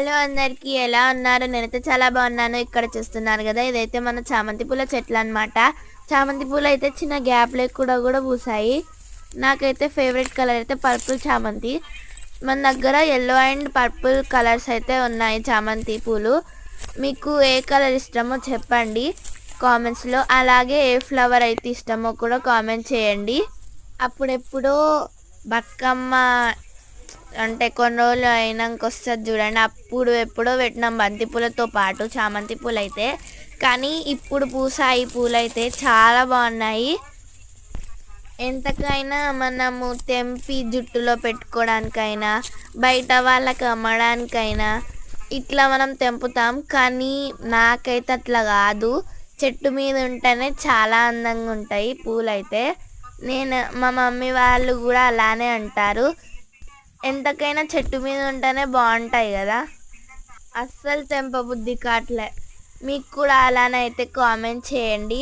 Hello అందరికీ, ఎలా ఉన్నారు? నేనైతే చాలా బాగున్నాను. ఇక్కడ చూస్తున్నారు కదా, ఇదైతే మన చామంతి పూల చెట్లు అనమాట. చామంతి పూలు అయితే చిన్న గ్యాప్ లేకుండా కూడా పూసాయి. నాకైతే ఫేవరెట్ కలర్ అయితే పర్పుల్ చామంతి. మన దగ్గర ఎల్లో అండ్ పర్పుల్ కలర్స్ అయితే ఉన్నాయి చామంతి పూలు. మీకు ఏ కలర్ ఇష్టమో చెప్పండి కామెంట్స్లో. అలాగే ఏ ఫ్లవర్ అయితే ఇష్టమో కూడా కామెంట్ చేయండి. అప్పుడెప్పుడో బతుకమ్మ అంటే కొన్ని రోజులు అయినాక వస్తుంది చూడండి, అప్పుడు ఎప్పుడో పెట్టినాం బంతిపూలతో పాటు చామంతి పూలు అయితే. కానీ ఇప్పుడు పూసాయి పూలు అయితే చాలా బాగున్నాయి. ఎంతకైనా మనము తెంపి జుట్టులో పెట్టుకోవడానికైనా బయట వాళ్ళకి అమ్మడానికైనా ఇట్లా మనం తెంపుతాం. కానీ నాకైతే అట్లా కాదు, చెట్టు మీద ఉంటేనే చాలా అందంగా ఉంటాయి పూలు అయితే. మా మమ్మీ వాళ్ళు కూడా అలానే అంటారు. ఎంతకైనా చెట్టు మీద ఉంటేనే బాగుంటాయి కదా, అస్సలు తెంపబుద్ధి కావట్లే. మీకు కూడా అలానే అయితే కామెంట్ చేయండి.